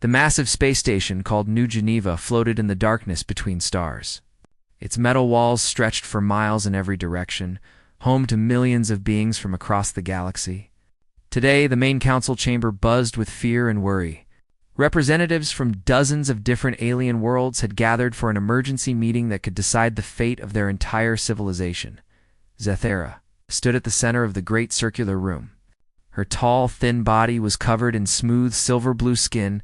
The massive space station called New Geneva floated in the darkness between stars. Its metal walls stretched for miles in every direction, home to millions of beings from across the galaxy. Today, the main council chamber buzzed with fear and worry. Representatives from dozens of different alien worlds had gathered for an emergency meeting that could decide the fate of their entire civilization. Zathera stood at the center of the great circular room. Her tall, thin body was covered in smooth silver-blue skin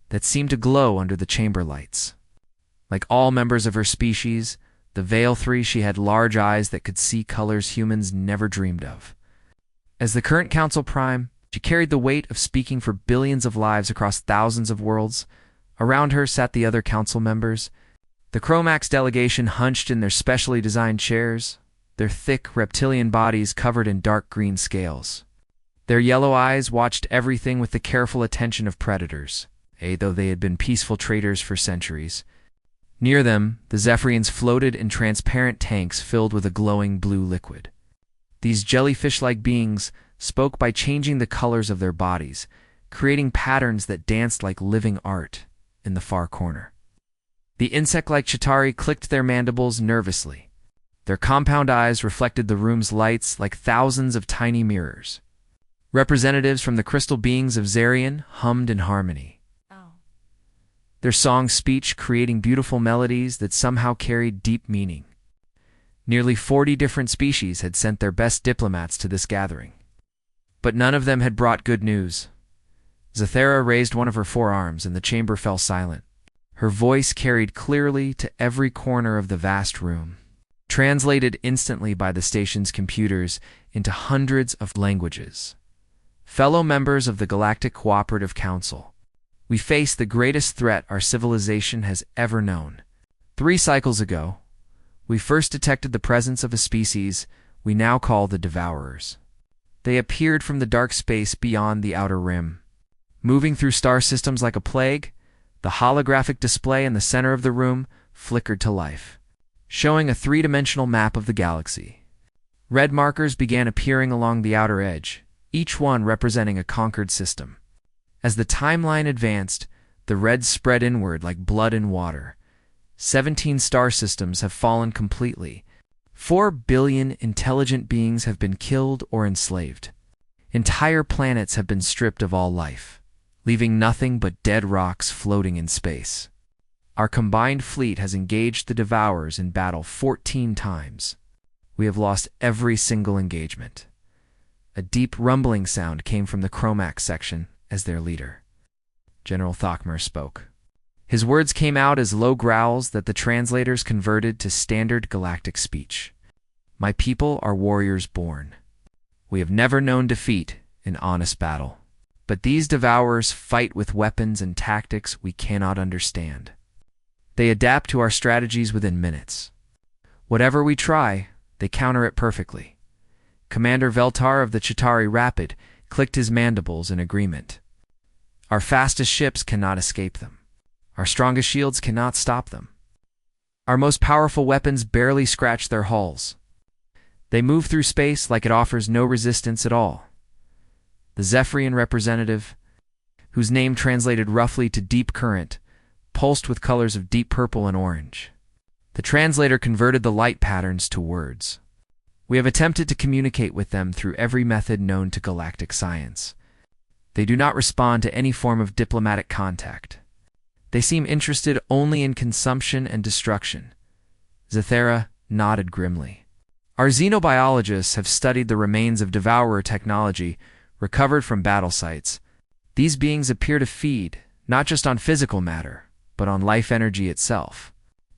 that seemed to glow under the chamber lights. Like all members of her species, the Veil Three, she had large eyes that could see colors humans never dreamed of. As the current Council Prime, she carried the weight of speaking for billions of lives across thousands of worlds. Around her sat the other council members. The Chromax delegation hunched in their specially designed chairs, their thick reptilian bodies covered in dark green scales. Their yellow eyes watched everything with the careful attention of predators, though they had been peaceful traders for centuries. Near them, the Zephyrians floated in transparent tanks filled with a glowing blue liquid. These jellyfish-like beings spoke by changing the colors of their bodies, creating patterns that danced like living art in the far corner. The insect-like Chitauri clicked their mandibles nervously. Their compound eyes reflected the room's lights like thousands of tiny mirrors. Representatives from the crystal beings of Zarian hummed in harmony. Their song-speech creating beautiful melodies that somehow carried deep meaning. Nearly 40 different species had sent their best diplomats to this gathering. But none of them had brought good news. Zathera raised one of her forearms and the chamber fell silent. Her voice carried clearly to every corner of the vast room, translated instantly by the station's computers into hundreds of languages. Fellow members of the Galactic Cooperative Council, we face the greatest threat our civilization has ever known. 3 cycles ago, we first detected the presence of a species we now call the Devourers. They appeared from the dark space beyond the outer rim. Moving through star systems like a plague, the holographic display in the center of the room flickered to life, showing a 3-dimensional map of the galaxy. Red markers began appearing along the outer edge, each one representing a conquered system. As the timeline advanced, the reds spread inward like blood in water. 17 star systems have fallen completely. 4 billion intelligent beings have been killed or enslaved. Entire planets have been stripped of all life, leaving nothing but dead rocks floating in space. Our combined fleet has engaged the Devourers in battle 14 times. We have lost every single engagement. A deep rumbling sound came from the Chromax section as their leader. General Thokmer spoke. His words came out as low growls that the translators converted to standard galactic speech. My people are warriors born. We have never known defeat in honest battle. But these Devourers fight with weapons and tactics we cannot understand. They adapt to our strategies within minutes. Whatever we try, they counter it perfectly. Commander Veltar of the Chitauri Rapid clicked his mandibles in agreement. Our fastest ships cannot escape them. Our strongest shields cannot stop them. Our most powerful weapons barely scratch their hulls. They move through space like it offers no resistance at all. The Zephyrian representative, whose name translated roughly to deep current, pulsed with colors of deep purple and orange. The translator converted the light patterns to words. We have attempted to communicate with them through every method known to galactic science. They do not respond to any form of diplomatic contact. They seem interested only in consumption and destruction. Zathera nodded grimly. Our xenobiologists have studied the remains of Devourer technology recovered from battle sites. These beings appear to feed, not just on physical matter, but on life energy itself.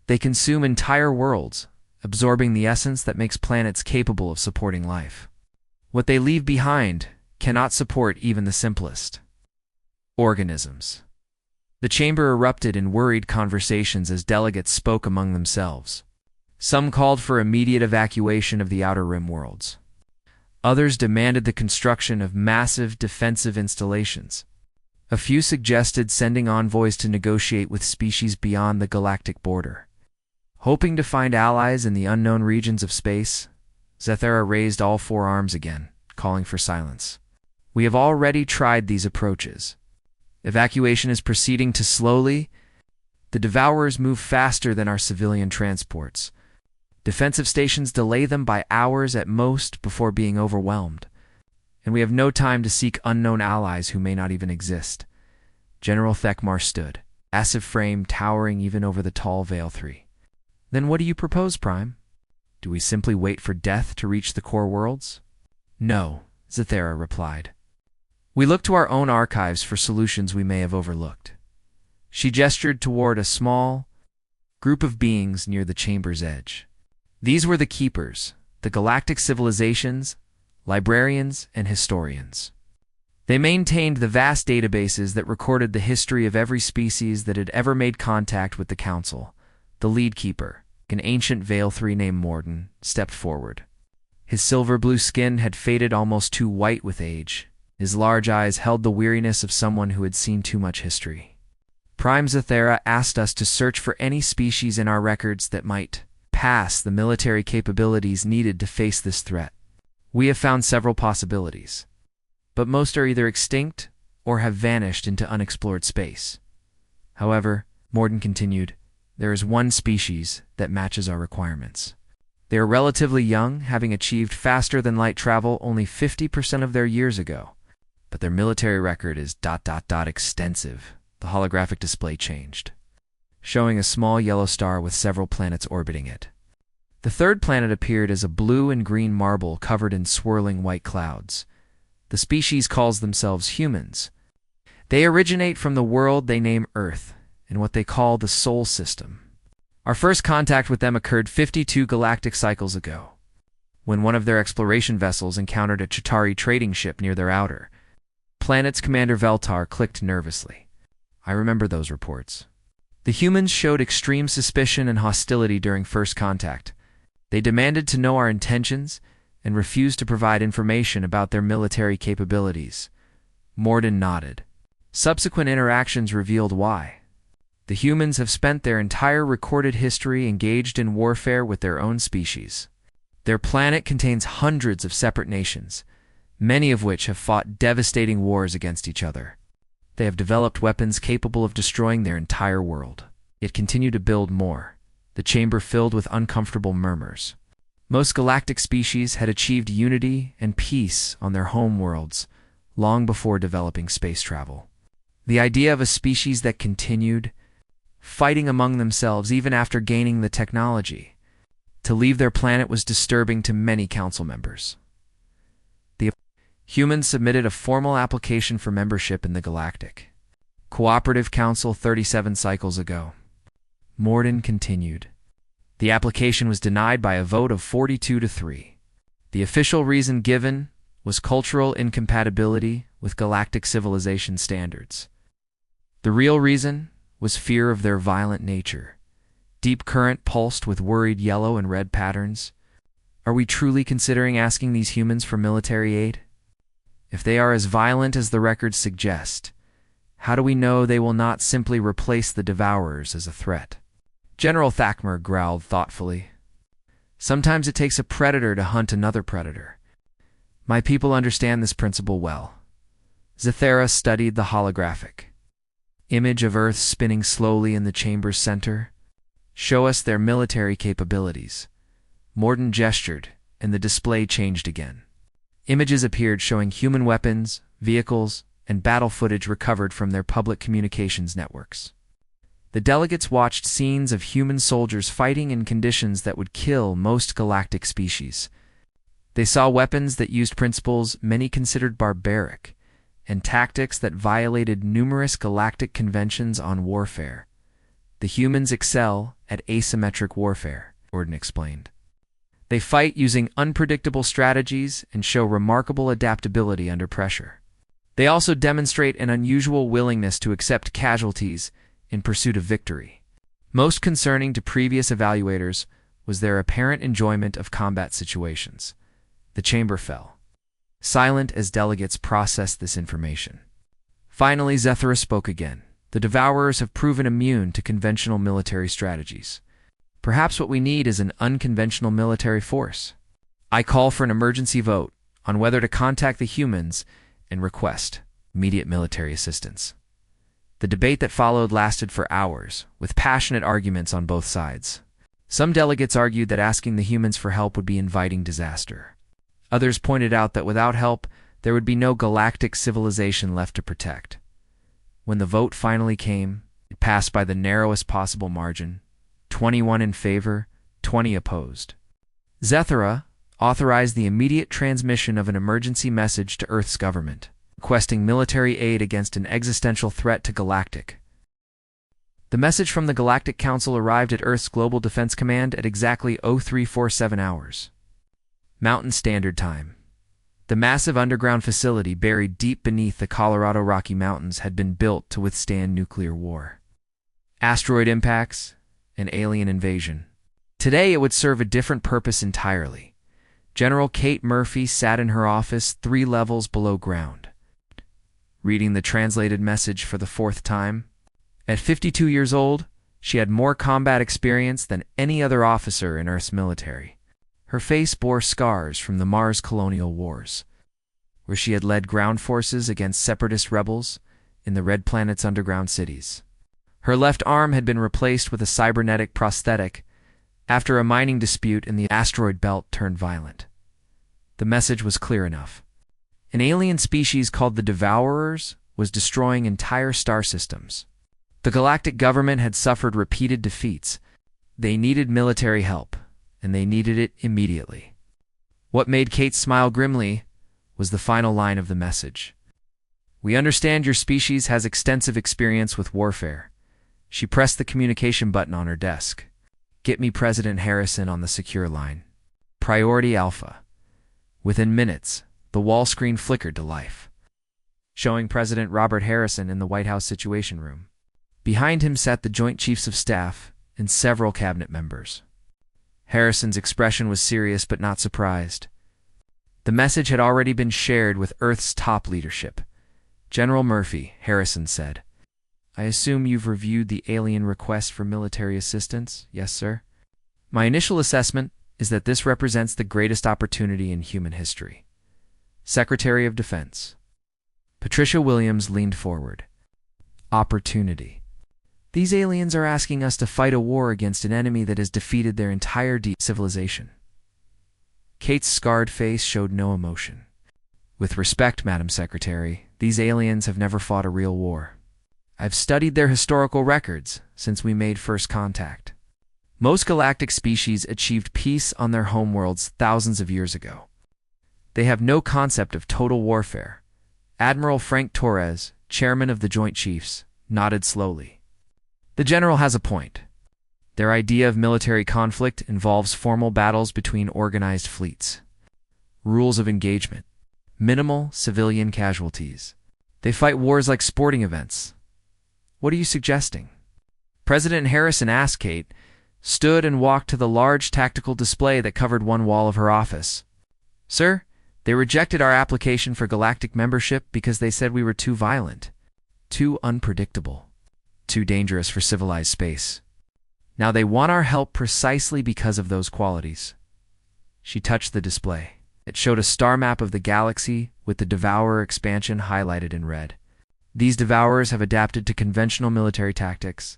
They consume entire worlds, absorbing the essence that makes planets capable of supporting life. What they leave behind cannot support even the simplest organisms. The chamber erupted in worried conversations as delegates spoke among themselves. Some called for immediate evacuation of the Outer Rim worlds. Others demanded the construction of massive defensive installations. A few suggested sending envoys to negotiate with species beyond the galactic border. Hoping to find allies in the unknown regions of space, Zathera raised all 4 arms again, calling for silence. We have already tried these approaches. Evacuation is proceeding too slowly. The Devourers move faster than our civilian transports. Defensive stations delay them by hours at most before being overwhelmed. And we have no time to seek unknown allies who may not even exist. General Thekmar stood, massive frame towering even over the tall Veil 3. Then what do you propose, Prime? Do we simply wait for death to reach the core worlds? No, Zathera replied. We look to our own archives for solutions we may have overlooked. She gestured toward a small group of beings near the chamber's edge. These were the Keepers, the galactic civilizations, librarians, and historians. They maintained the vast databases that recorded the history of every species that had ever made contact with the Council. The lead keeper, an ancient Veil 3 named Morden, stepped forward. His silver-blue skin had faded almost too white with age. His large eyes held the weariness of someone who had seen too much history. Prime Zathera asked us to search for any species in our records that might pass the military capabilities needed to face this threat. We have found several possibilities, but most are either extinct or have vanished into unexplored space. However, Morden continued, there is one species that matches our requirements. They are relatively young, having achieved faster-than-light travel only 50% of their years ago. But their military record is ... extensive. The holographic display changed, showing a small yellow star with several planets orbiting it. The third planet appeared as a blue and green marble covered in swirling white clouds. The species calls themselves humans. They originate from the world they name Earth, in what they call the Sol System. Our first contact with them occurred 52 galactic cycles ago, when one of their exploration vessels encountered a Chitauri trading ship near their outer planet's commander Veltar clicked nervously. I remember those reports. The humans showed extreme suspicion and hostility during first contact. They demanded to know our intentions and refused to provide information about their military capabilities. Morden nodded. Subsequent interactions revealed why. The humans have spent their entire recorded history engaged in warfare with their own species. Their planet contains hundreds of separate nations, many of which have fought devastating wars against each other. They have developed weapons capable of destroying their entire world, yet continue to build more, the chamber filled with uncomfortable murmurs. Most galactic species had achieved unity and peace on their home worlds long before developing space travel. The idea of a species that continued fighting among themselves even after gaining the technology to leave their planet was disturbing to many council members. The humans submitted a formal application for membership in the Galactic Cooperative Council 37 cycles ago. Morden continued. The application was denied by a vote of 42-3. The official reason given was cultural incompatibility with galactic civilization standards. The real reason was fear of their violent nature. Deep current pulsed with worried yellow and red patterns. Are we truly considering asking these humans for military aid? If they are as violent as the records suggest, how do we know they will not simply replace the Devourers as a threat? General Thekmar growled thoughtfully. Sometimes it takes a predator to hunt another predator. My people understand this principle well. Zathera studied the holographic image of Earth spinning slowly in the chamber's center. Show us their military capabilities. Morden gestured, and the display changed again. Images appeared showing human weapons, vehicles, and battle footage recovered from their public communications networks. The delegates watched scenes of human soldiers fighting in conditions that would kill most galactic species. They saw weapons that used principles many considered barbaric, and tactics that violated numerous galactic conventions on warfare. The humans excel at asymmetric warfare, Morden explained. They fight using unpredictable strategies and show remarkable adaptability under pressure. They also demonstrate an unusual willingness to accept casualties in pursuit of victory. Most concerning to previous evaluators was their apparent enjoyment of combat situations. The chamber fell, silent as delegates processed this information. Finally, Zathera spoke again. The Devourers have proven immune to conventional military strategies. Perhaps what we need is an unconventional military force. I call for an emergency vote on whether to contact the humans and request immediate military assistance. The debate that followed lasted for hours, with passionate arguments on both sides. Some delegates argued that asking the humans for help would be inviting disaster. Others pointed out that without help, there would be no galactic civilization left to protect. When the vote finally came, it passed by the narrowest possible margin, 21 in favor, 20 opposed. Zethara authorized the immediate transmission of an emergency message to Earth's government, requesting military aid against an existential threat to Galactic. The message from the Galactic Council arrived at Earth's Global Defense Command at exactly 0347 hours. Mountain Standard Time. The massive underground facility buried deep beneath the Colorado Rocky Mountains had been built to withstand nuclear war, asteroid impacts, and alien invasion. Today it would serve a different purpose entirely. General Kate Murphy sat in her office 3 levels below ground, reading the translated message for the 4th time. At 52 years old, she had more combat experience than any other officer in Earth's military. Her face bore scars from the Mars colonial wars, where she had led ground forces against separatist rebels in the Red Planet's underground cities. Her left arm had been replaced with a cybernetic prosthetic after a mining dispute in the asteroid belt turned violent. The message was clear enough. An alien species called the Devourers was destroying entire star systems. The galactic government had suffered repeated defeats. They needed military help, and they needed it immediately. What made Kate smile grimly was the final line of the message. "We understand your species has extensive experience with warfare." She pressed the communication button on her desk. "Get me President Harrison on the secure line. Priority Alpha." Within minutes, the wall screen flickered to life, showing President Robert Harrison in the White House Situation Room. Behind him sat the Joint Chiefs of Staff and several cabinet members. Harrison's expression was serious but not surprised. The message had already been shared with Earth's top leadership. "General Murphy," Harrison said, "I assume you've reviewed the alien request for military assistance?" "Yes, sir." "My initial assessment is that this represents the greatest opportunity in human history." Secretary of Defense Patricia Williams leaned forward. "Opportunity. These aliens are asking us to fight a war against an enemy that has defeated their entire deep civilization." Kate's scarred face showed no emotion. "With respect, Madam Secretary, these aliens have never fought a real war. I've studied their historical records since we made first contact. Most galactic species achieved peace on their homeworlds thousands of years ago. They have no concept of total warfare." Admiral Frank Torres, chairman of the Joint Chiefs, nodded slowly. "The general has a point. Their idea of military conflict involves formal battles between organized fleets. Rules of engagement. Minimal civilian casualties. They fight wars like sporting events. What are you suggesting?" President Harrison asked Kate, stood and walked to the large tactical display that covered one wall of her office. "Sir, they rejected our application for galactic membership because they said we were too violent, too unpredictable, too dangerous for civilized space. Now they want our help precisely because of those qualities." She touched the display. It showed a star map of the galaxy with the Devourer expansion highlighted in red. These Devourers have adapted to conventional military tactics.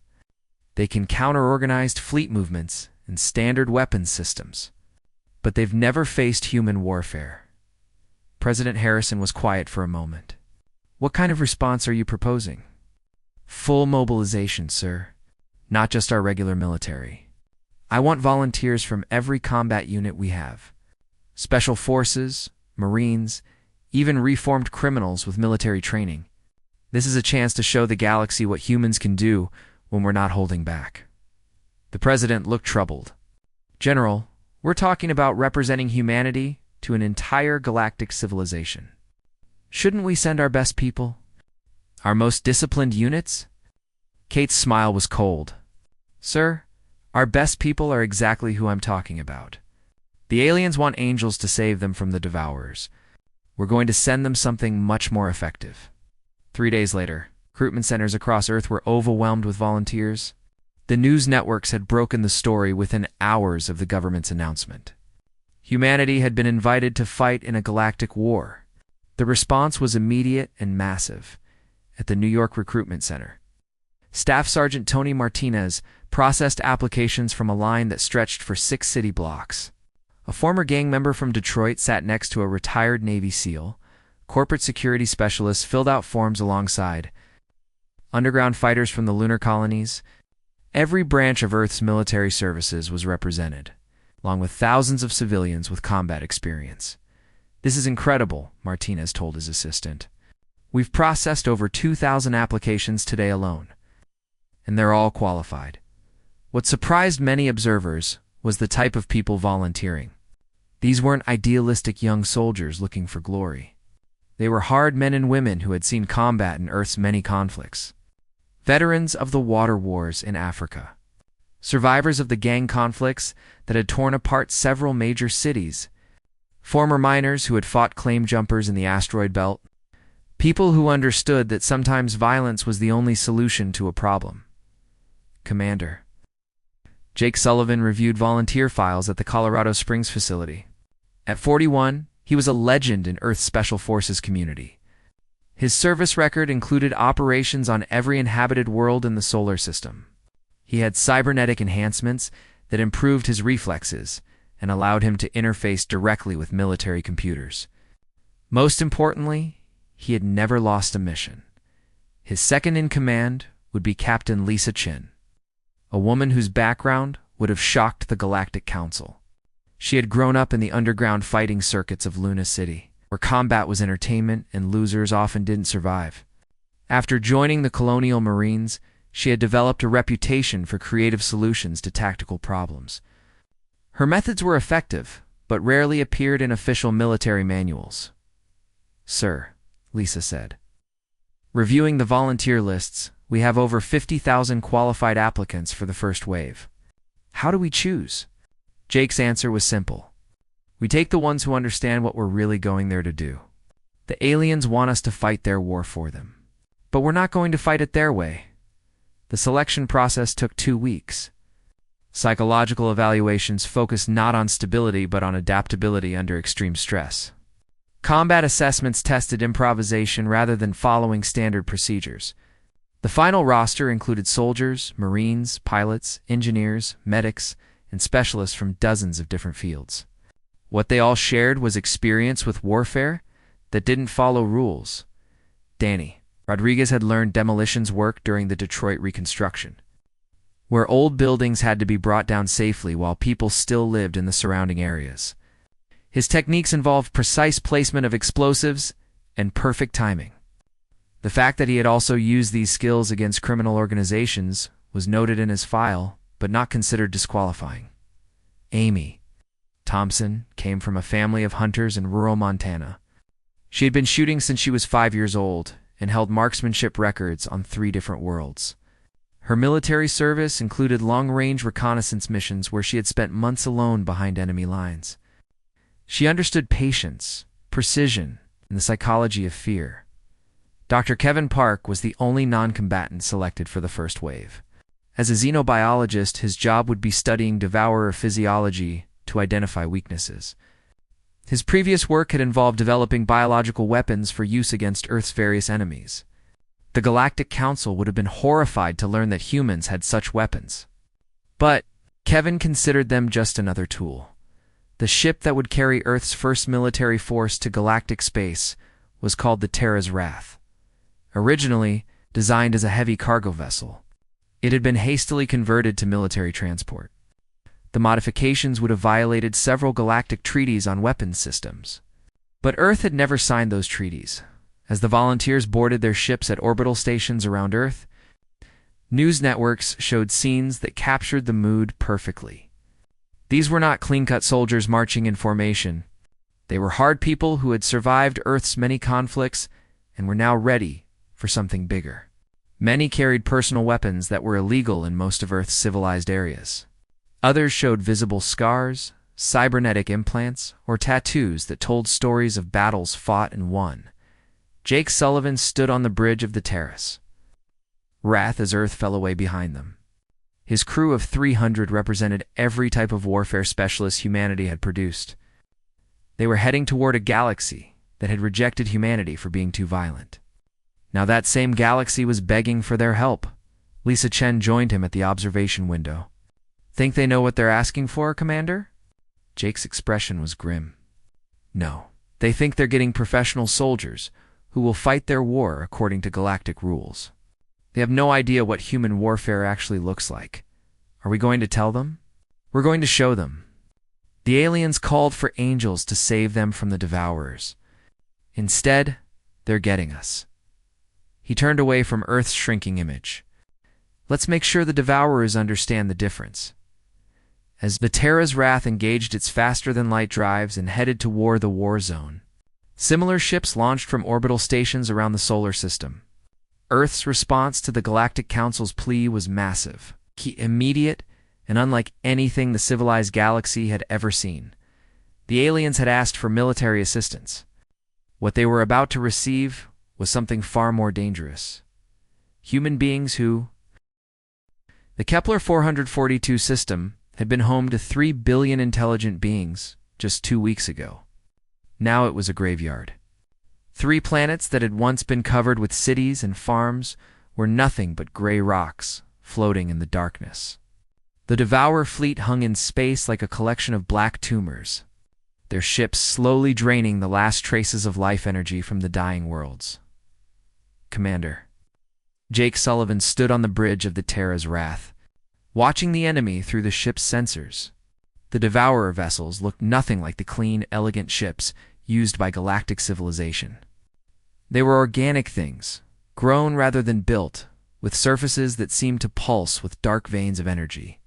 They can counter organized fleet movements and standard weapons systems, but they've never faced human warfare. President Harrison was quiet for a moment. "What kind of response are you proposing?" "Full mobilization, sir. Not just our regular military. I want volunteers from every combat unit we have. Special forces, Marines, even reformed criminals with military training. This is a chance to show the galaxy what humans can do when we're not holding back." The president looked troubled. "General, we're talking about representing humanity to an entire galactic civilization. Shouldn't we send our best people? Our most disciplined units?" Kate's smile was cold. "Sir, our best people are exactly who I'm talking about. The aliens want angels to save them from the Devourers. We're going to send them something much more effective." 3 days later, recruitment centers across Earth were overwhelmed with volunteers. The news networks had broken the story within hours of the government's announcement. Humanity had been invited to fight in a galactic war. The response was immediate and massive. At the New York Recruitment Center, Staff Sergeant Tony Martinez processed applications from a line that stretched for 6 city blocks. A former gang member from Detroit sat next to a retired Navy SEAL. Corporate security specialists filled out forms alongside. Underground fighters from the lunar colonies. Every branch of Earth's military services was represented, along with thousands of civilians with combat experience. "This is incredible," Martinez told his assistant. "We've processed over 2,000 applications today alone, and they're all qualified." What surprised many observers was the type of people volunteering. These weren't idealistic young soldiers looking for glory. They were hard men and women who had seen combat in Earth's many conflicts. Veterans of the water wars in Africa. Survivors of the gang conflicts that had torn apart several major cities. Former miners who had fought claim jumpers in the asteroid belt. People who understood that sometimes violence was the only solution to a problem. Commander. Jake Sullivan reviewed volunteer files at the Colorado Springs facility. At 41, he was a legend in Earth's Special Forces community. His service record included operations on every inhabited world in the solar system. He had cybernetic enhancements that improved his reflexes and allowed him to interface directly with military computers. Most importantly, he had never lost a mission. His second in command would be Captain Lisa Chin, a woman whose background would have shocked the Galactic Council. She had grown up in the underground fighting circuits of Luna City, where combat was entertainment and losers often didn't survive. After joining the Colonial Marines, she had developed a reputation for creative solutions to tactical problems. Her methods were effective, but rarely appeared in official military manuals. "Sir," Lisa said, "reviewing the volunteer lists, we have over 50,000 qualified applicants for the first wave. How do we choose?" Jake's answer was simple. "We take the ones who understand what we're really going there to do. The aliens want us to fight their war for them. But we're not going to fight it their way." The selection process took 2 weeks. Psychological evaluations focused not on stability but on adaptability under extreme stress. Combat assessments tested improvisation rather than following standard procedures. The final roster included soldiers, Marines, pilots, engineers, medics, and specialists from dozens of different fields. What they all shared was experience with warfare that didn't follow rules. Danny Rodriguez had learned demolitions work during the Detroit reconstruction, where old buildings had to be brought down safely while people still lived in the surrounding areas. His techniques involved precise placement of explosives and perfect timing. The fact that he had also used these skills against criminal organizations was noted in his file, but not considered disqualifying. Amy Thompson came from a family of hunters in rural Montana. She had been shooting since she was 5 years old and held marksmanship records on 3 different worlds. Her military service included long-range reconnaissance missions where she had spent months alone behind enemy lines. She understood patience, precision, and the psychology of fear. Dr. Kevin Park was the only non-combatant selected for the first wave. As a xenobiologist, his job would be studying Devourer physiology to identify weaknesses. His previous work had involved developing biological weapons for use against Earth's various enemies. The Galactic Council would have been horrified to learn that humans had such weapons. But Kevin considered them just another tool. The ship that would carry Earth's first military force to galactic space was called the Terra's Wrath. Originally designed as a heavy cargo vessel, it had been hastily converted to military transport. The modifications would have violated several galactic treaties on weapons systems. But Earth had never signed those treaties. As the volunteers boarded their ships at orbital stations around Earth, news networks showed scenes that captured the mood perfectly. These were not clean-cut soldiers marching in formation. They were hard people who had survived Earth's many conflicts and were now ready for something bigger. Many carried personal weapons that were illegal in most of Earth's civilized areas. Others showed visible scars, cybernetic implants, or tattoos that told stories of battles fought and won. Jake Sullivan stood on the bridge of the terrace, wrath as Earth fell away behind them. His crew of 300 represented every type of warfare specialist humanity had produced. They were heading toward a galaxy that had rejected humanity for being too violent. Now that same galaxy was begging for their help, Lisa Chen joined him at the observation window. Think they know what they're asking for, Commander? Jake's expression was grim. No. They think they're getting professional soldiers who will fight their war according to galactic rules. They have no idea what human warfare actually looks like. Are we going to tell them? We're going to show them. The aliens called for angels to save them from the Devourers. Instead, they're getting us. He turned away from Earth's shrinking image. Let's make sure the Devourers understand the difference. As the Terra's Wrath engaged its faster-than-light drives and headed toward the war zone, similar ships launched from orbital stations around the solar system. Earth's response to the Galactic Council's plea was massive, immediate, and unlike anything the civilized galaxy had ever seen. The aliens had asked for military assistance. What they were about to receive was something far more dangerous. Human beings who... The Kepler 442 system had been home to 3 billion intelligent beings just 2 weeks ago. Now it was a graveyard. 3 planets that had once been covered with cities and farms were nothing but gray rocks floating in the darkness. The Devourer fleet hung in space like a collection of black tumors, their ships slowly draining the last traces of life energy from the dying worlds. Commander. Jake Sullivan stood on the bridge of the Terra's Wrath, watching the enemy through the ship's sensors. The Devourer vessels looked nothing like the clean, elegant ships used by galactic civilization. They were organic things, grown rather than built, with surfaces that seemed to pulse with dark veins of energy.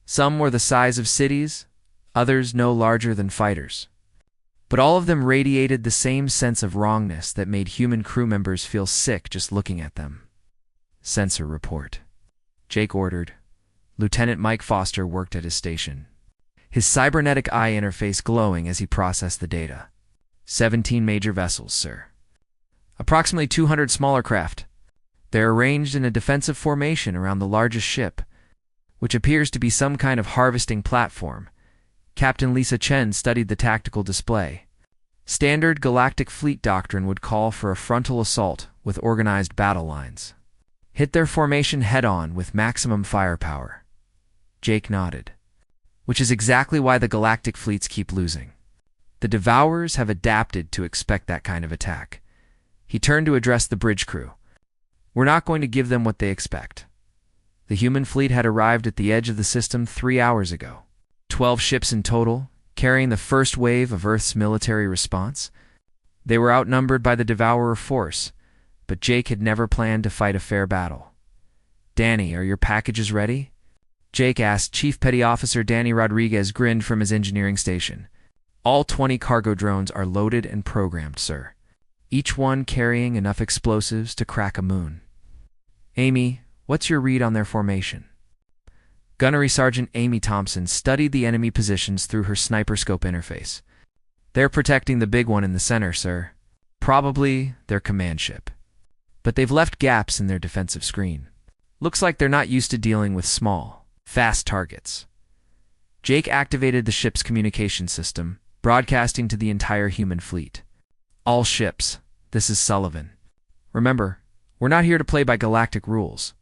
Some were the size of cities, others no larger than fighters. But all of them radiated the same sense of wrongness that made human crew members feel sick just looking at them. Sensor report. Jake ordered. Lieutenant Mike Foster worked at his station, his cybernetic eye interface glowing as he processed the data. 17 major vessels, sir. Approximately 200 smaller craft. They're arranged in a defensive formation around the largest ship, which appears to be some kind of harvesting platform. Captain Lisa Chen studied the tactical display. Standard galactic fleet doctrine would call for a frontal assault with organized battle lines. Hit their formation head-on with maximum firepower. Jake nodded. Which is exactly why the galactic fleets keep losing. The Devourers have adapted to expect that kind of attack. He turned to address the bridge crew. We're not going to give them what they expect. The human fleet had arrived at the edge of the system 3 hours ago. 12 ships in total, carrying the first wave of Earth's military response. They were outnumbered by the Devourer force, but Jake had never planned to fight a fair battle. Danny, are your packages ready? Jake asked. Chief Petty Officer Danny Rodriguez grinned from his engineering station. All 20 cargo drones are loaded and programmed, sir. Each one carrying enough explosives to crack a moon. Amy, what's your read on their formation? Gunnery Sergeant Amy Thompson studied the enemy positions through her sniper scope interface. They're protecting the big one in the center, sir. Probably their command ship. But they've left gaps in their defensive screen. Looks like they're not used to dealing with small, fast targets. Jake activated the ship's communication system, broadcasting to the entire human fleet. All ships, this is Sullivan. Remember, we're not here to play by galactic rules.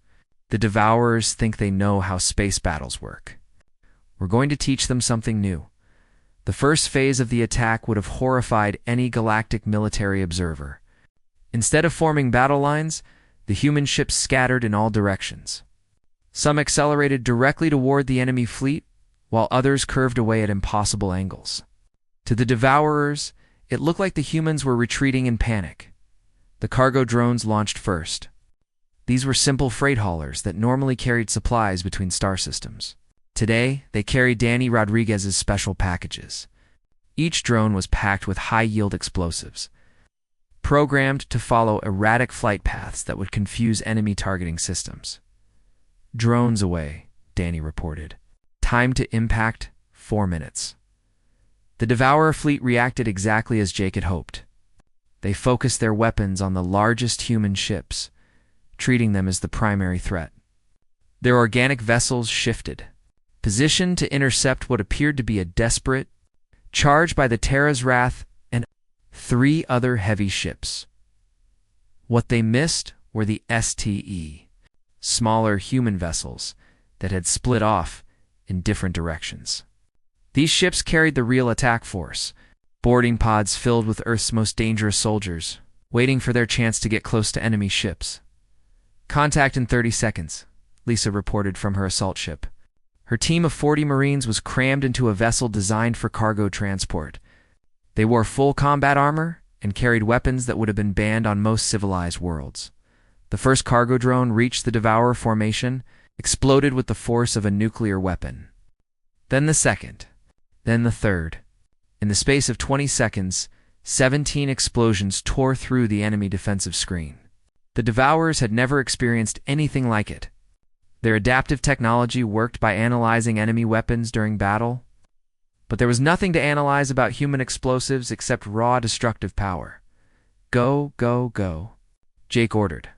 The Devourers think they know how space battles work. We're going to teach them something new. The first phase of the attack would have horrified any galactic military observer. Instead of forming battle lines, the human ships scattered in all directions. Some accelerated directly toward the enemy fleet, while others curved away at impossible angles. To the Devourers, it looked like the humans were retreating in panic. The cargo drones launched first. These were simple freight haulers that normally carried supplies between star systems. Today, they carried Danny Rodriguez's special packages. Each drone was packed with high-yield explosives, programmed to follow erratic flight paths that would confuse enemy targeting systems. Drones away, Danny reported. Time to impact, 4 minutes. The Devourer fleet reacted exactly as Jake had hoped. They focused their weapons on the largest human ships, treating them as the primary threat. Their organic vessels shifted, positioned to intercept what appeared to be a desperate charge by the Terra's Wrath and 3 other heavy ships. What they missed were the STE, smaller human vessels that had split off in different directions. These ships carried the real attack force, boarding pods filled with Earth's most dangerous soldiers, waiting for their chance to get close to enemy ships. "Contact in 30 seconds, Lisa reported from her assault ship. Her team of 40 Marines was crammed into a vessel designed for cargo transport. They wore full combat armor and carried weapons that would have been banned on most civilized worlds. The first cargo drone reached the Devourer formation, exploded with the force of a nuclear weapon. Then the second, then the third. In the space of 20 seconds, 17 explosions tore through the enemy defensive screen. The Devourers had never experienced anything like it. Their adaptive technology worked by analyzing enemy weapons during battle, but there was nothing to analyze about human explosives except raw destructive power. "Go, go, go," Jake ordered.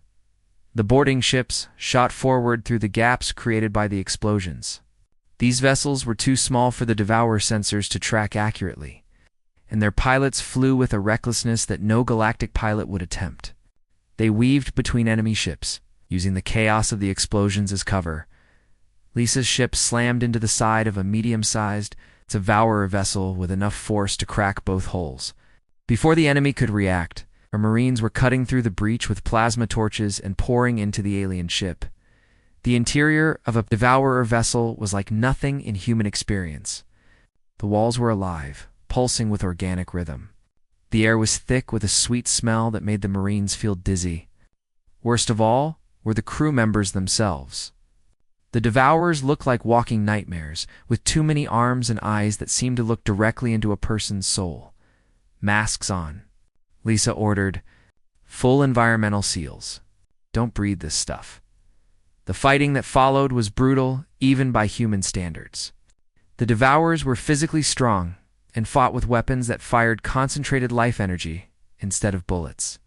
The boarding ships shot forward through the gaps created by the explosions. These vessels were too small for the Devourer sensors to track accurately, and their pilots flew with a recklessness that no Galactic pilot would attempt. They weaved between enemy ships, using the chaos of the explosions as cover. Lisa's ship slammed into the side of a medium-sized Devourer vessel with enough force to crack both hulls. Before the enemy could react, our Marines were cutting through the breach with plasma torches and pouring into the alien ship. The interior of a Devourer vessel was like nothing in human experience. The walls were alive, pulsing with organic rhythm. The air was thick with a sweet smell that made the Marines feel dizzy. Worst of all were the crew members themselves. The Devourers looked like walking nightmares, with too many arms and eyes that seemed to look directly into a person's soul. "Masks on," Lisa ordered. "Full environmental seals. Don't breathe this stuff." The fighting that followed was brutal, even by human standards. The Devourers were physically strong and fought with weapons that fired concentrated life energy instead of bullets.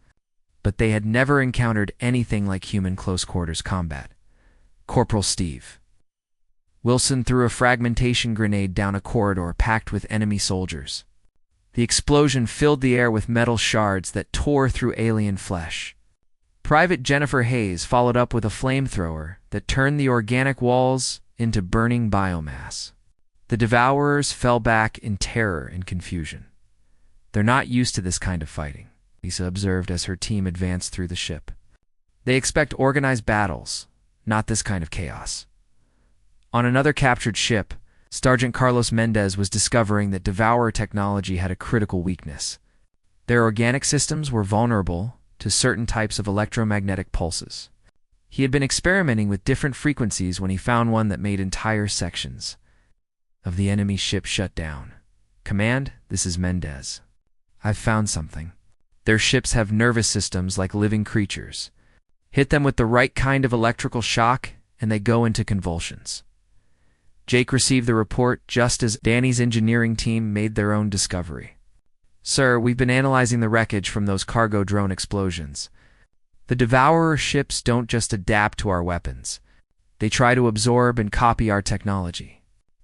But they had never encountered anything like human close-quarters combat. Corporal Steve Wilson threw a fragmentation grenade down a corridor packed with enemy soldiers. The explosion filled the air with metal shards that tore through alien flesh. Private Jennifer Hayes followed up with a flamethrower that turned the organic walls into burning biomass. The Devourers fell back in terror and confusion. "They're not used to this kind of fighting," Lisa observed as her team advanced through the ship. "They expect organized battles, not this kind of chaos." On another captured ship, Sergeant Carlos Mendez was discovering that Devourer technology had a critical weakness. Their organic systems were vulnerable to certain types of electromagnetic pulses. He had been experimenting with different frequencies when he found one that made entire sections of the enemy ship shut down. "Command, this is Mendez. I've found something. Their ships have nervous systems like living creatures. Hit them with the right kind of electrical shock, and they go into convulsions." Jake received the report just as Danny's engineering team made their own discovery. "Sir, we've been analyzing the wreckage from those cargo drone explosions. The Devourer ships don't just adapt to our weapons. They try to absorb and copy our technology.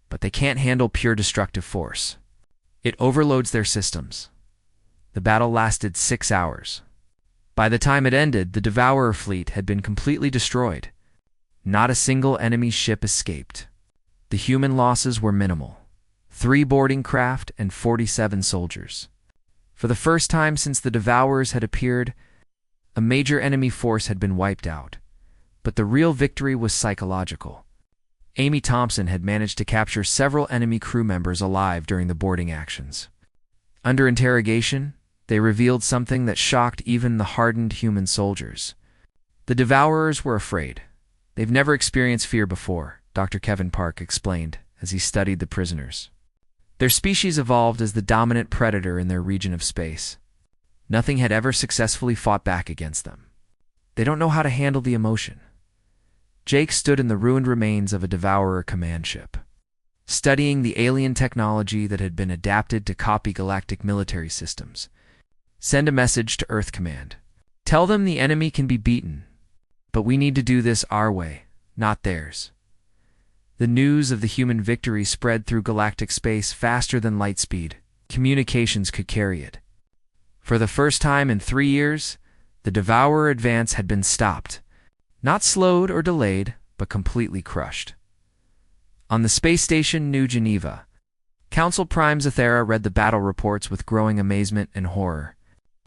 But they can't handle pure destructive force. It overloads their systems." The battle lasted 6 hours. By the time it ended, the Devourer fleet had been completely destroyed. Not a single enemy ship escaped. The human losses were minimal: 3 boarding craft and 47 soldiers. For the first time since the Devourers had appeared, a major enemy force had been wiped out. But the real victory was psychological. Amy Thompson had managed to capture several enemy crew members alive during the boarding actions. Under interrogation, they revealed something that shocked even the hardened human soldiers. The Devourers were afraid. "They've never experienced fear before," Dr. Kevin Park explained as he studied the prisoners. "Their species evolved as the dominant predator in their region of space. Nothing had ever successfully fought back against them. They don't know how to handle the emotion." Jake stood in the ruined remains of a Devourer command ship, studying the alien technology that had been adapted to copy Galactic military systems. "Send a message to Earth Command. Tell them the enemy can be beaten, but we need to do this our way, not theirs." The news of the human victory spread through galactic space faster than light speed. Communications could carry it. For the first time in 3 years, the Devourer advance had been stopped. Not slowed or delayed, but completely crushed. On the space station New Geneva, Council Prime Zathera read the battle reports with growing amazement and horror.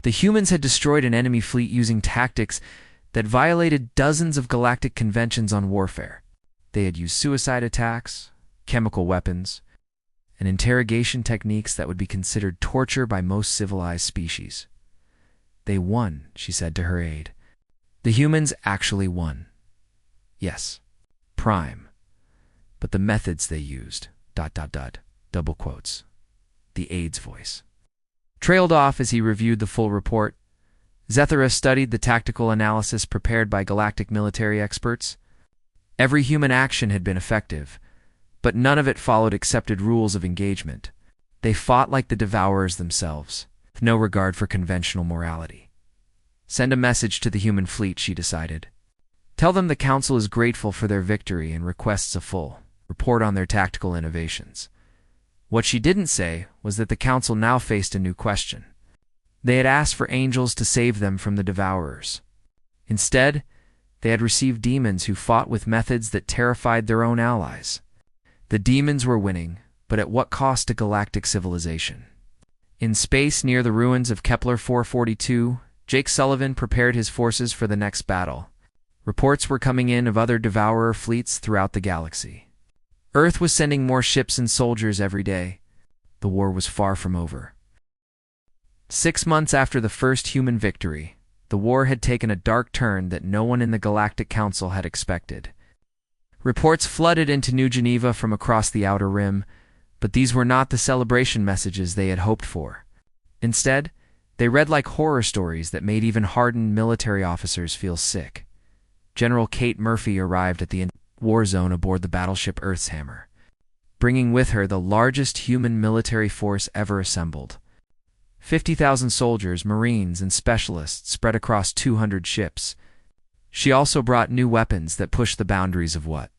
The humans had destroyed an enemy fleet using tactics that violated dozens of galactic conventions on warfare. They had used suicide attacks, chemical weapons, and interrogation techniques that would be considered torture by most civilized species. They won, she said to her aide. The humans actually won. Yes, Prime. But the methods they used, ... double quotes. The aide's voice trailed off as he reviewed the full report. Zathera studied the tactical analysis prepared by galactic military experts. Every human action had been effective, but none of it followed accepted rules of engagement. They fought like the Devourers themselves, with no regard for conventional morality. Send a message to the human fleet, she decided. Tell them the Council is grateful for their victory and requests a full report on their tactical innovations. What she didn't say was that the Council now faced a new question. They had asked for angels to save them from the Devourers. Instead, they had received demons who fought with methods that terrified their own allies. The demons were winning, but at what cost to galactic civilization? In space near the ruins of Kepler 442, Jake Sullivan prepared his forces for the next battle. Reports were coming in of other Devourer fleets throughout the galaxy. Earth was sending more ships and soldiers every day. The war was far from over. 6 months after the first human victory, the war had taken a dark turn that no one in the Galactic Council had expected. Reports flooded into New Geneva from across the Outer Rim, but these were not the celebration messages they had hoped for. Instead, they read like horror stories that made even hardened military officers feel sick. General Kate Murphy arrived at the war zone aboard the battleship Earth's Hammer, bringing with her the largest human military force ever assembled. 50,000 soldiers, marines, and specialists spread across 200 ships. She also brought new weapons that pushed the boundaries of what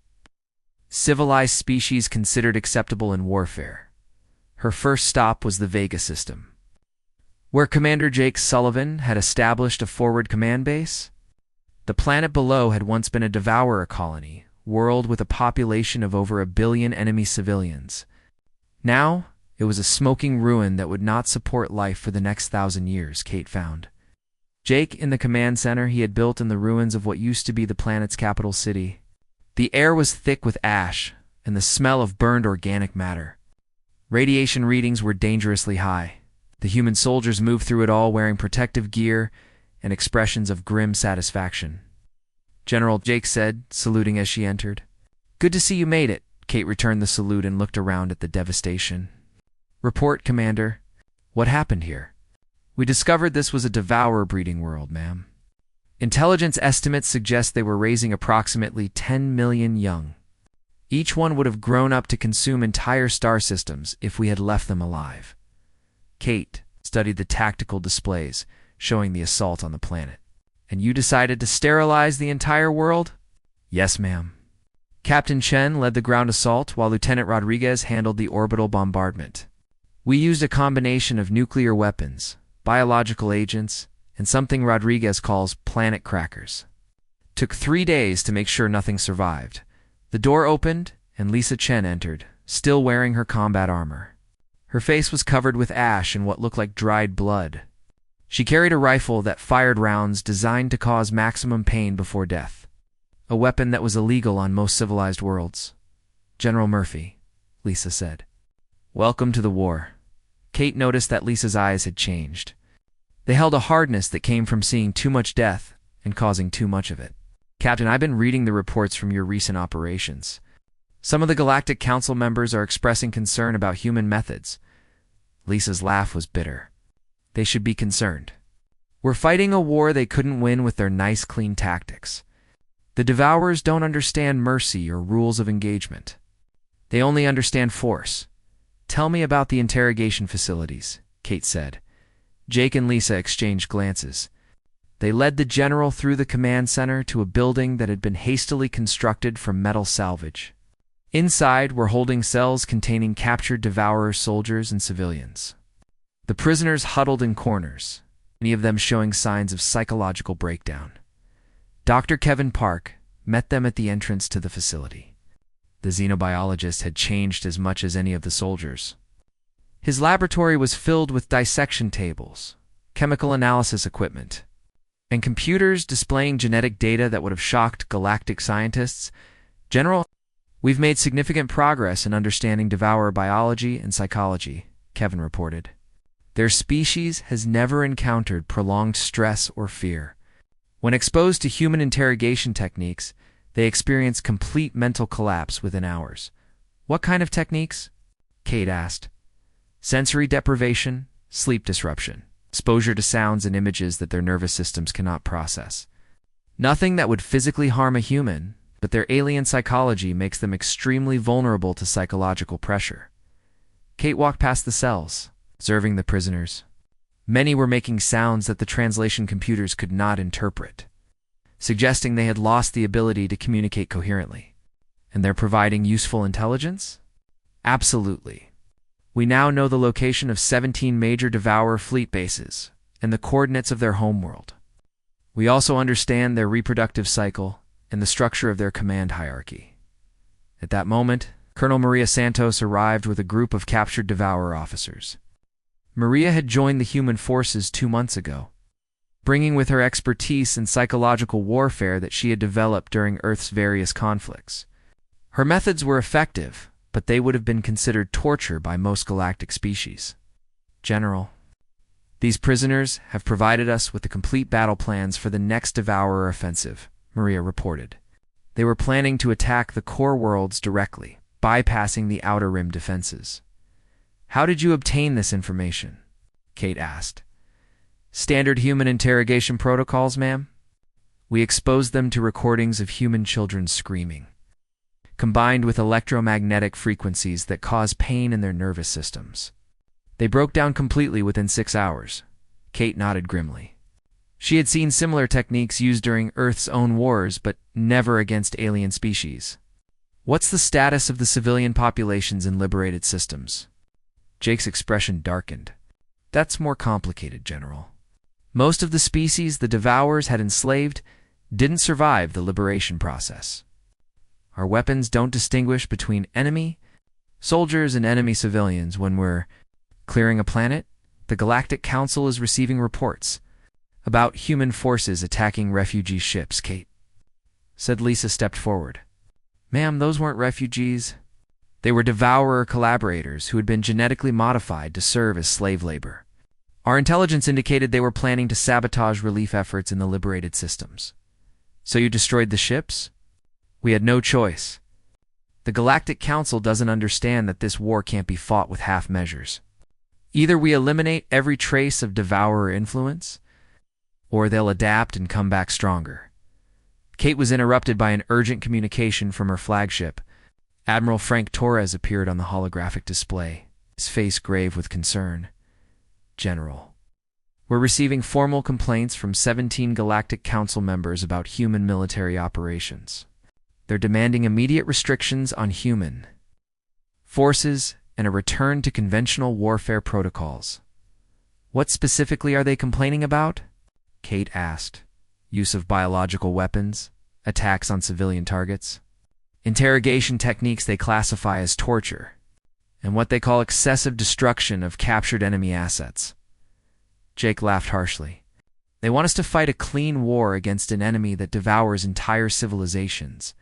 civilized species considered acceptable in warfare. Her first stop was the Vega system, where Commander Jake Sullivan had established a forward command base. The planet below had once been a Devourer colony, world with a population of over 1 billion enemy civilians. Now, it was a smoking ruin that would not support life for the next 1,000 years, Kate found. Jake, in the command center he had built in the ruins of what used to be the planet's capital city. The air was thick with ash and the smell of burned organic matter. Radiation readings were dangerously high. The human soldiers moved through it all wearing protective gear and expressions of grim satisfaction. General Jake said, saluting as she entered. Good to see you made it. Kate returned the salute and looked around at the devastation. Report, Commander. What happened here? We discovered this was a Devourer breeding world, ma'am. Intelligence estimates suggest they were raising approximately 10 million young. Each one would have grown up to consume entire star systems if we had left them alive. Kate studied the tactical displays showing the assault on the planet. And you decided to sterilize the entire world? Yes, ma'am. Captain Chen led the ground assault while Lieutenant Rodriguez handled the orbital bombardment. We used a combination of nuclear weapons, biological agents, and something Rodriguez calls planet crackers. Took 3 days to make sure nothing survived. The door opened and Lisa Chen entered, still wearing her combat armor. Her face was covered with ash and what looked like dried blood. She carried a rifle that fired rounds designed to cause maximum pain before death. A weapon that was illegal on most civilized worlds. General Murphy, Lisa said. Welcome to the war. Kate noticed that Lisa's eyes had changed. They held a hardness that came from seeing too much death and causing too much of it. Captain, I've been reading the reports from your recent operations. Some of the Galactic Council members are expressing concern about human methods. Lisa's laugh was bitter. They should be concerned. We're fighting a war they couldn't win with their nice, clean tactics. The Devourers don't understand mercy or rules of engagement. They only understand force. Tell me about the interrogation facilities, Kate said. Jake and Lisa exchanged glances. They led the general through the command center to a building that had been hastily constructed from metal salvage. Inside were holding cells containing captured Devourer soldiers and civilians. The prisoners huddled in corners, many of them showing signs of psychological breakdown. Dr. Kevin Park met them at the entrance to the facility. The xenobiologist had changed as much as any of the soldiers. His laboratory was filled with dissection tables, chemical analysis equipment, and computers displaying genetic data that would have shocked galactic scientists. General, we've made significant progress in understanding Devourer biology and psychology, Kevin reported. Their species has never encountered prolonged stress or fear. When exposed to human interrogation techniques, they experience complete mental collapse within hours. What kind of techniques? Kate asked. Sensory deprivation, sleep disruption, exposure to sounds and images that their nervous systems cannot process. Nothing that would physically harm a human, but their alien psychology makes them extremely vulnerable to psychological pressure. Kate walked past the cells, observing the prisoners. Many were making sounds that the translation computers could not interpret, suggesting they had lost the ability to communicate coherently. And they're providing useful intelligence? Absolutely. We now know the location of 17 major Devourer fleet bases and the coordinates of their homeworld. We also understand their reproductive cycle and the structure of their command hierarchy. At that moment, Colonel Maria Santos arrived with a group of captured Devourer officers. Maria had joined the human forces 2 months ago, bringing with her expertise in psychological warfare that she had developed during Earth's various conflicts. Her methods were effective, but they would have been considered torture by most galactic species. General, these prisoners have provided us with the complete battle plans for the next Devourer offensive, Maria reported. They were planning to attack the core worlds directly, bypassing the Outer Rim defenses. How did you obtain this information? Kate asked. Standard human interrogation protocols, ma'am. We exposed them to recordings of human children screaming, combined with electromagnetic frequencies that cause pain in their nervous systems. They broke down completely within 6 hours. Kate nodded grimly. She had seen similar techniques used during Earth's own wars, but never against alien species. What's the status of the civilian populations in liberated systems? Jake's expression darkened. That's more complicated, General. Most of the species the Devourers had enslaved didn't survive the liberation process. Our weapons don't distinguish between enemy soldiers and enemy civilians. When we're clearing a planet, the Galactic Council is receiving reports about human forces attacking refugee ships, Kate said. Lisa stepped forward. Ma'am, those weren't refugees. They were Devourer collaborators who had been genetically modified to serve as slave labor. Our intelligence indicated they were planning to sabotage relief efforts in the liberated systems. So you destroyed the ships? We had no choice. The Galactic Council doesn't understand that this war can't be fought with half measures. Either we eliminate every trace of Devourer influence, or they'll adapt and come back stronger. Kate was interrupted by an urgent communication from her flagship. Admiral Frank Torres appeared on the holographic display, his face grave with concern. General, we're receiving formal complaints from 17 Galactic Council members about human military operations. They're demanding immediate restrictions on human forces and a return to conventional warfare protocols. What specifically are they complaining about? Kate asked. Use of biological weapons, attacks on civilian targets, interrogation techniques they classify as torture, and what they call excessive destruction of captured enemy assets. Jake laughed harshly. They want us to fight a clean war against an enemy that devours entire civilizations.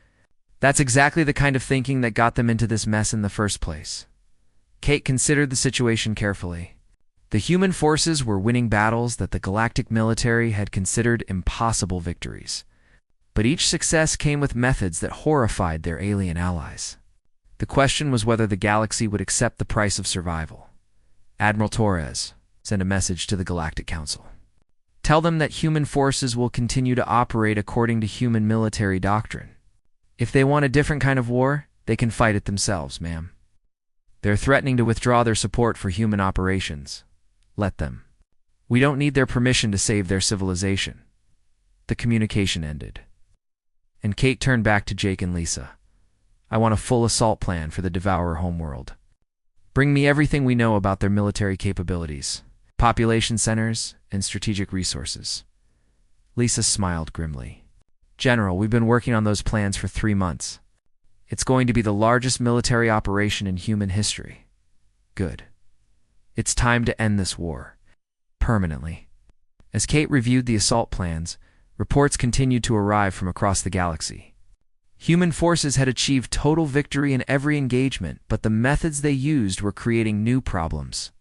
That's exactly the kind of thinking that got them into this mess in the first place. Kate considered the situation carefully. The human forces were winning battles that the galactic military had considered impossible victories. But each success came with methods that horrified their alien allies. The question was whether the galaxy would accept the price of survival. Admiral Torres sent a message to the Galactic Council. Tell them that human forces will continue to operate according to human military doctrine. If they want a different kind of war, they can fight it themselves, ma'am. They're threatening to withdraw their support for human operations. Let them. We don't need their permission to save their civilization. The communication ended. And Kate turned back to Jake and Lisa. I want a full assault plan for the Devourer homeworld. Bring me everything we know about their military capabilities, population centers, and strategic resources. Lisa smiled grimly. General, we've been working on those plans for 3 months. It's going to be the largest military operation in human history. Good. It's time to end this war. Permanently. As Kate reviewed the assault plans, reports continued to arrive from across the galaxy. Human forces had achieved total victory in every engagement, but the methods they used were creating new problems.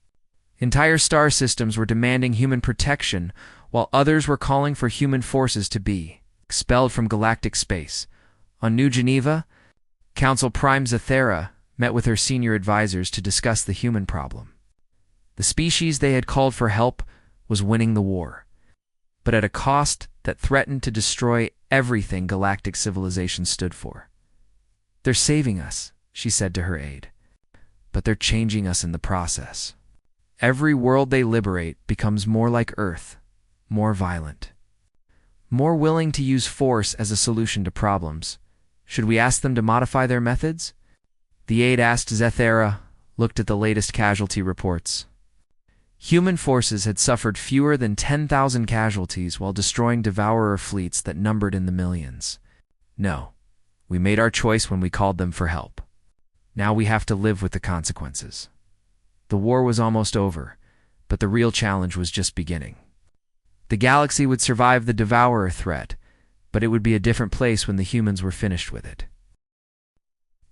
Entire star systems were demanding human protection, while others were calling for human forces to be expelled from galactic space. On New Geneva, Council Prime Zathera met with her senior advisors to discuss the human problem. The species they had called for help was winning the war, but at a cost that threatened to destroy everything galactic civilization stood for. "They're saving us," she said to her aide, "but they're changing us in the process. Every world they liberate becomes more like Earth, more violent, more willing to use force as a solution to problems. Should we ask them to modify their methods?" The aide asked. Zathera looked at the latest casualty reports. Human forces had suffered fewer than 10,000 casualties while destroying Devourer fleets that numbered in the millions. "No, we made our choice when we called them for help. Now we have to live with the consequences." The war was almost over, but the real challenge was just beginning. The galaxy would survive the Devourer threat, but it would be a different place when the humans were finished with it.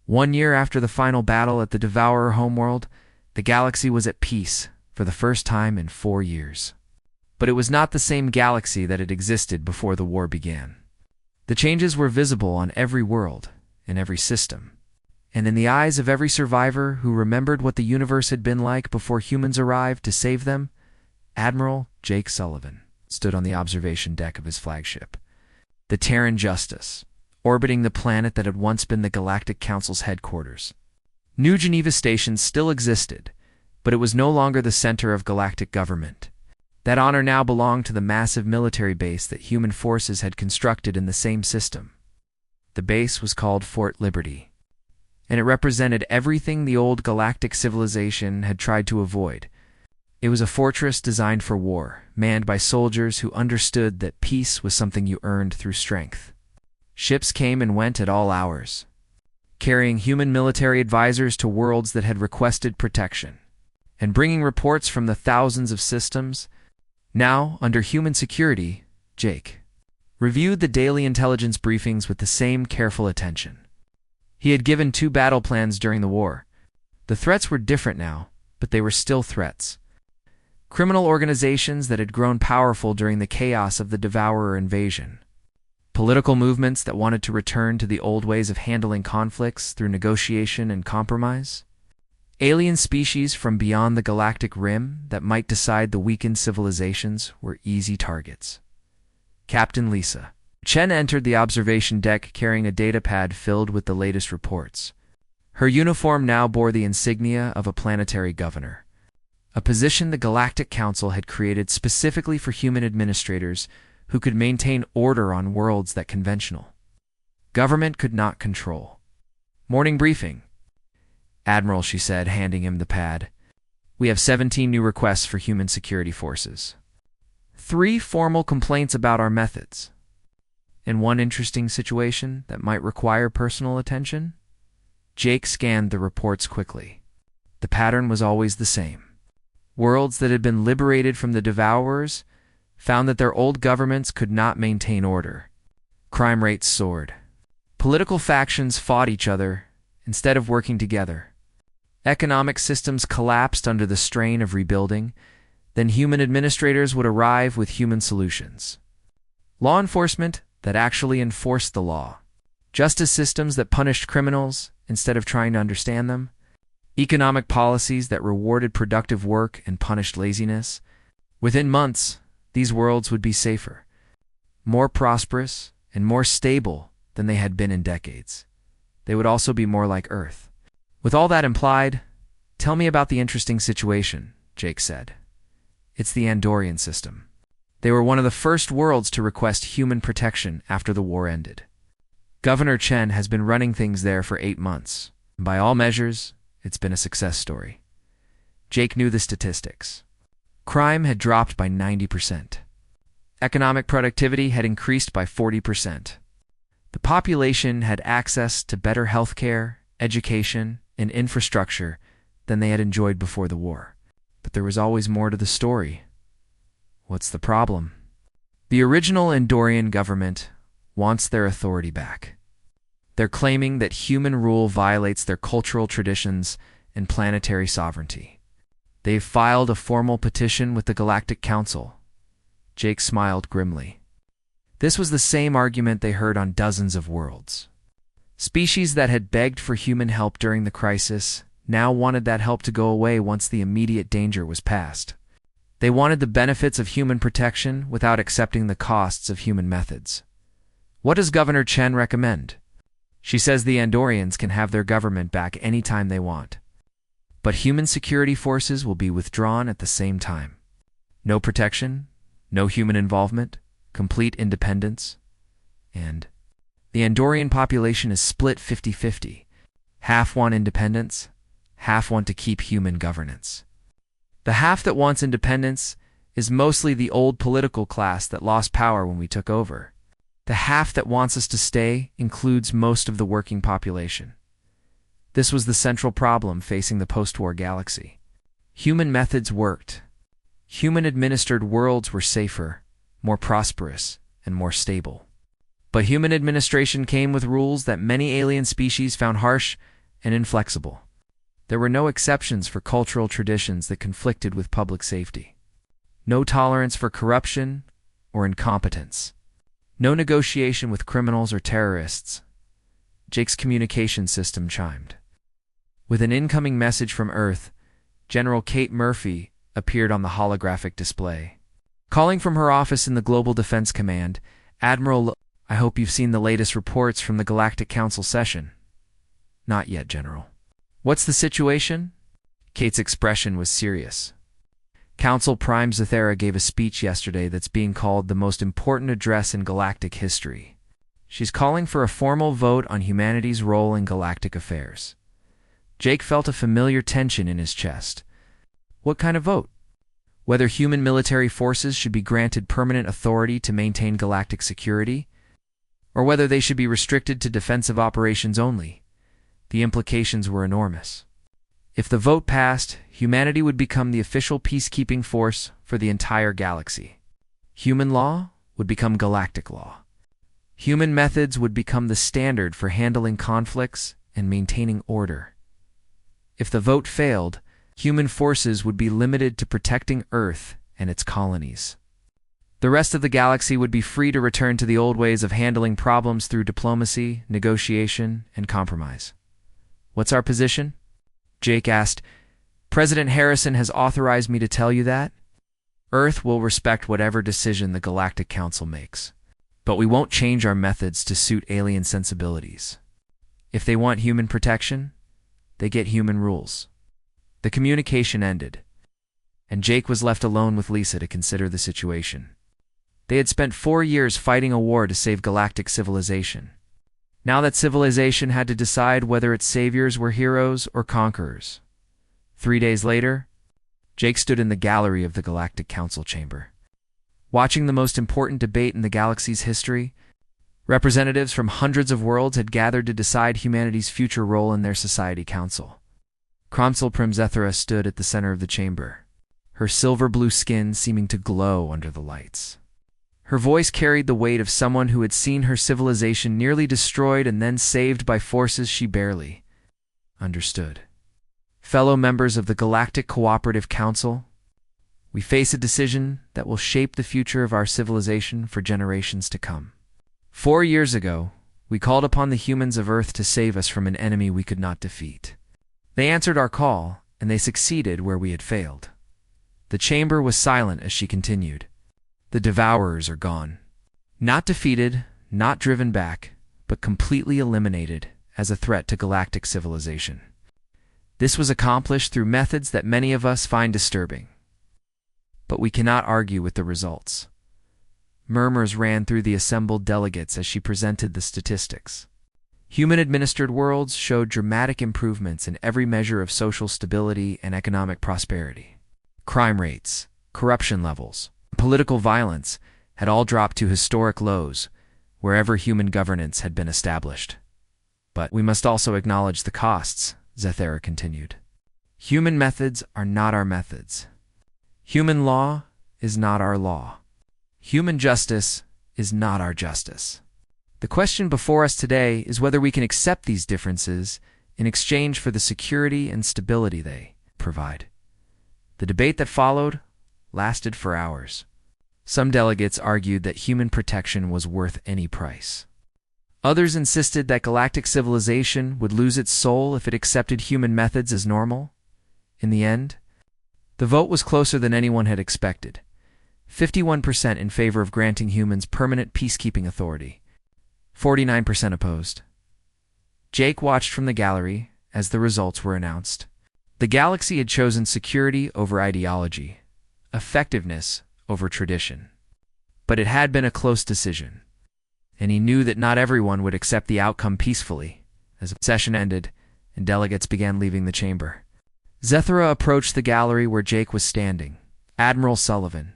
1 year after the final battle at the Devourer homeworld, the galaxy was at peace for the first time in 4 years. But it was not the same galaxy that had existed before the war began. The changes were visible on every world, in every system, and in the eyes of every survivor who remembered what the universe had been like before humans arrived to save them. Admiral Jake Sullivan stood on the observation deck of his flagship, the Terran Justice, orbiting the planet that had once been the Galactic Council's headquarters. New Geneva Station still existed, but it was no longer the center of galactic government. That honor now belonged to the massive military base that human forces had constructed in the same system. The base was called Fort Liberty, and it represented everything the old galactic civilization had tried to avoid. It was a fortress designed for war, manned by soldiers who understood that peace was something you earned through strength. Ships came and went at all hours, carrying human military advisors to worlds that had requested protection, and bringing reports from the thousands of systems. Now, under human security, Jake reviewed the daily intelligence briefings with the same careful attention. He had given 2 battle plans during the war. The threats were different now, but they were still threats. Criminal organizations that had grown powerful during the chaos of the Devourer invasion. Political movements that wanted to return to the old ways of handling conflicts through negotiation and compromise. Alien species from beyond the galactic rim that might decide the weakened civilizations were easy targets. Captain Lisa Chen entered the observation deck carrying a datapad filled with the latest reports. Her uniform now bore the insignia of a planetary governor, a position the Galactic Council had created specifically for human administrators who could maintain order on worlds that conventional government could not control. "Morning briefing, Admiral," she said, handing him the pad. "We have 17 new requests for human security forces. 3 formal complaints about our methods, and 1 interesting situation that might require personal attention." Jake scanned the reports quickly. The pattern was always the same. Worlds that had been liberated from the Devourers found that their old governments could not maintain order. Crime rates soared. Political factions fought each other instead of working together. Economic systems collapsed under the strain of rebuilding. Then human administrators would arrive with human solutions. Law enforcement that actually enforced the law. Justice systems that punished criminals instead of trying to understand them. Economic policies that rewarded productive work and punished laziness. Within months, these worlds would be safer, more prosperous, and more stable than they had been in decades. They would also be more like Earth. With all that implied, "Tell me about the interesting situation," Jake said. "It's the Andorian system. They were one of the first worlds to request human protection after the war ended. Governor Chen has been running things there for 8 months. By all measures, it's been a success story." Jake knew the statistics. Crime had dropped by 90%. Economic productivity had increased by 40%. The population had access to better healthcare, education, and infrastructure than they had enjoyed before the war. But there was always more to the story. What's the problem? The original Andorian government wants their authority back. They're claiming that human rule violates their cultural traditions and planetary sovereignty. They've filed a formal petition with the Galactic Council. Jake smiled grimly. This was the same argument they heard on dozens of worlds. Species that had begged for human help during the crisis now wanted that help to go away once the immediate danger was past. They wanted the benefits of human protection without accepting the costs of human methods. What does Governor Chen recommend? She says the Andorians can have their government back anytime they want. But human security forces will be withdrawn at the same time. No protection, no human involvement, complete independence, and the Andorian population is split 50-50. Half want independence, half want to keep human governance. The half that wants independence is mostly the old political class that lost power when we took over. The half that wants us to stay includes most of the working population. This was the central problem facing the post-war galaxy. Human methods worked. Human-administered worlds were safer, more prosperous, and more stable. But human administration came with rules that many alien species found harsh and inflexible. There were no exceptions for cultural traditions that conflicted with public safety. No tolerance for corruption or incompetence. No negotiation with criminals or terrorists. Jake's communication system chimed. With an incoming message from Earth, General Kate Murphy appeared on the holographic display. Calling from her office in the Global Defense Command, Admiral, I hope you've seen the latest reports from the Galactic Council session. Not yet, General. What's the situation? Kate's expression was serious. Council Prime Zathera gave a speech yesterday that's being called the most important address in galactic history. She's calling for a formal vote on humanity's role in galactic affairs. Jake felt a familiar tension in his chest. What kind of vote? Whether human military forces should be granted permanent authority to maintain galactic security, or whether they should be restricted to defensive operations only. The implications were enormous. If the vote passed, humanity would become the official peacekeeping force for the entire galaxy. Human law would become galactic law. Human methods would become the standard for handling conflicts and maintaining order. If the vote failed, human forces would be limited to protecting Earth and its colonies. The rest of the galaxy would be free to return to the old ways of handling problems through diplomacy, negotiation, and compromise. What's our position? Jake asked. President Harrison has authorized me to tell you that. Earth will respect whatever decision the Galactic Council makes. But we won't change our methods to suit alien sensibilities. If they want human protection, they get human rules. The communication ended, and Jake was left alone with Lisa to consider the situation. They had spent 4 years fighting a war to save galactic civilization. Now that civilization had to decide whether its saviors were heroes or conquerors. 3 days later, Jake stood in the gallery of the Galactic Council chamber. Watching the most important debate in the galaxy's history, representatives from hundreds of worlds had gathered to decide humanity's future role in their society council. Council Prim Zethara stood at the center of the chamber, her silver-blue skin seeming to glow under the lights. Her voice carried the weight of someone who had seen her civilization nearly destroyed and then saved by forces she barely understood. Fellow members of the Galactic Cooperative Council, we face a decision that will shape the future of our civilization for generations to come. 4 years ago, we called upon the humans of Earth to save us from an enemy we could not defeat. They answered our call, and they succeeded where we had failed. The chamber was silent as she continued. The Devourers are gone. Not defeated, not driven back, but completely eliminated as a threat to galactic civilization. This was accomplished through methods that many of us find disturbing. But we cannot argue with the results. Murmurs ran through the assembled delegates as she presented the statistics. Human-administered worlds showed dramatic improvements in every measure of social stability and economic prosperity. Crime rates, corruption levels, political violence had all dropped to historic lows, wherever human governance had been established. But we must also acknowledge the costs, Zethera continued. Human methods are not our methods. Human law is not our law. Human justice is not our justice. The question before us today is whether we can accept these differences in exchange for the security and stability they provide. The debate that followed lasted for hours. Some delegates argued that human protection was worth any price. Others insisted that galactic civilization would lose its soul if it accepted human methods as normal. In the end, the vote was closer than anyone had expected. 51% in favor of granting humans permanent peacekeeping authority. 49% opposed. Jake watched from the gallery as the results were announced. The galaxy had chosen security over ideology, effectiveness over tradition. But it had been a close decision, and he knew that not everyone would accept the outcome peacefully. As the session ended and delegates began leaving the chamber, Zethera approached the gallery where Jake was standing. Admiral Sullivan,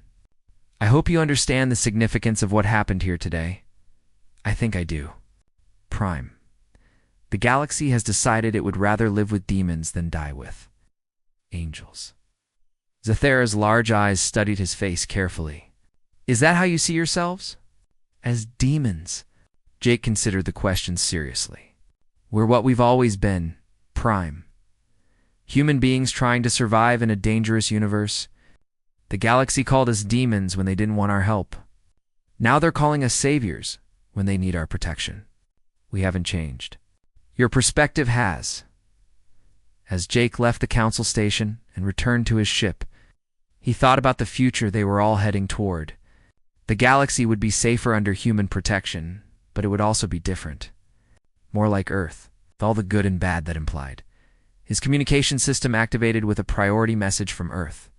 I hope you understand the significance of what happened here today. I think I do. Prime, the galaxy has decided it would rather live with demons than die with angels. Zethera's large eyes studied his face carefully. Is that how you see yourselves? As demons? Jake considered the question seriously. We're what we've always been, Prime. Human beings trying to survive in a dangerous universe. The galaxy called us demons when they didn't want our help. Now they're calling us saviors when they need our protection. We haven't changed. Your perspective has. As Jake left the council station and returned to his ship, he thought about the future they were all heading toward. The galaxy would be safer under human protection, but it would also be different. More like Earth, with all the good and bad that implied. His communication system activated with a priority message from Earth.